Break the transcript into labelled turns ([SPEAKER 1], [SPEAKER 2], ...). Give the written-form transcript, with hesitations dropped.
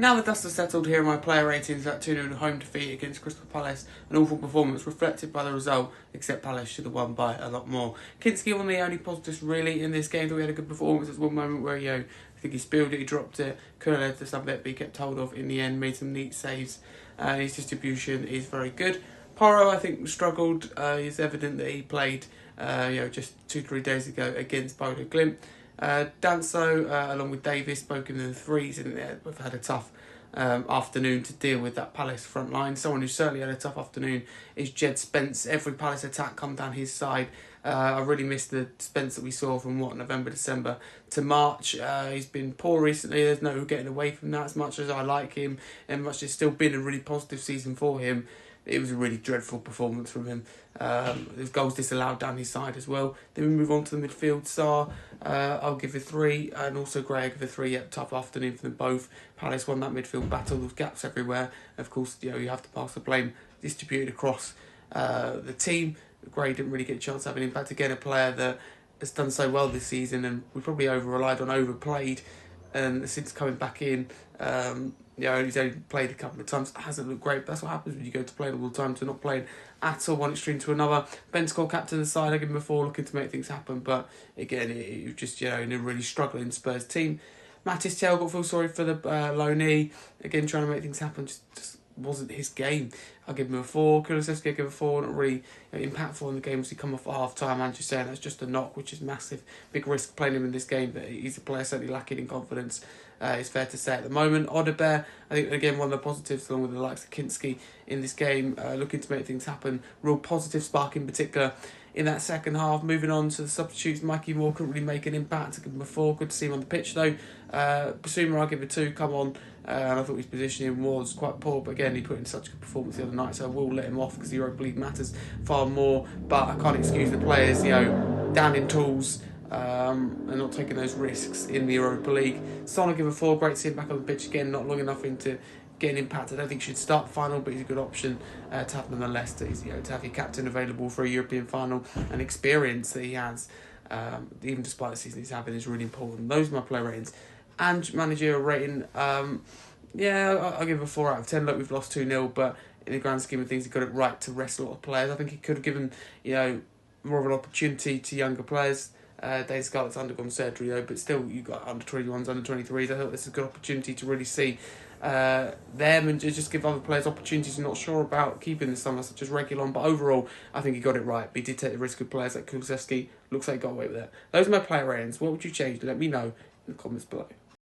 [SPEAKER 1] Now the dust has settled, here are my player ratings. That 2-0 home defeat against Crystal Palace. An awful performance reflected by the result, except Palace should have won by a lot more. Kinski won the only positives really in this game. That we had a good performance. There's one moment where, I think he spilled it, he dropped it, could have led to something, but he kept hold of in the end, made some neat saves. His distribution is very good. Porro, I think, struggled. It's evident that he played just 2-3 days ago against Bodo Glimt. Danso, along with Davis, both in the threes, and we've had a tough afternoon to deal with that Palace front line. Someone who certainly had a tough afternoon is Jed Spence. Every Palace attack come down his side. I really missed the Spence that we saw from November, December to March. He's been poor recently. There's no getting away from that. As much as I like him, and much it's still been a really positive season for him, it was a really dreadful performance from him. There's goals disallowed down his side as well. Then we move on to the midfield. Sarr, I'll give a 3, and also Gray, I'll give a 3. Yeah, tough afternoon for them both. Palace won that midfield battle. There's gaps everywhere. Of course, you have to pass the blame distributed across the team. Gray didn't really get a chance to have an impact. Again, a player that has done so well this season, and we probably overplayed. And since coming back in, he's only played a couple of times. It hasn't looked great, but that's what happens when you go to play all the time, to not playing at all, one extreme to another. Ben Scott, captain of the side, I give him a 4, looking to make things happen, but again, it was just, in a really struggling Spurs team. Mattis Tell, got full sorry for the loanee, again, trying to make things happen, just wasn't his game. I'll give him a 4. Kulusevski, I'll give a 4. Not really impactful in the game as he come off at half time. I'm just saying that's just a knock, which is massive. Big risk playing him in this game, but he's a player certainly lacking in confidence. It's fair to say at the moment. Odebear, I think, again, one of the positives, along with the likes of Kinski in this game, looking to make things happen. Real positive spark in particular in that second half. Moving on to the substitutes, Mikey Moore couldn't really make an impact. I give him a 4. Good to see him on the pitch though. Basuma, I'll give a 2. Come on. And I thought his positioning was quite poor, but again, he put in such a good performance the other night, so I will let him off because the Europa League matters far more. But I can't excuse the players, down in tools, and not taking those risks in the Europa League. Son, I'll give a 4. Great to see him back on the pitch again, not long enough into getting impact. I don't think he should start the final, but he's a good option to have nonetheless. To have your captain available for a European final, and experience that he has, even despite the season he's having, is really important. Those are my player ratings. And managerial rating, I'll give a 4 out of 10. Look, we've lost 2-0, but in the grand scheme of things, he got it right to rest a lot of players. I think he could have given, more of an opportunity to younger players. Dave Scarlett's undergone surgery though, but still, you've got under 21s, under 23s. I thought this is a good opportunity to really see them and just give other players opportunities you're not sure about keeping this summer, such as Reguilon. But overall, I think he got it right. But he did take the risk with players like Kulusevski. Looks like he got away with it. Those are my player ratings. What would you change? Let me know in the comments below.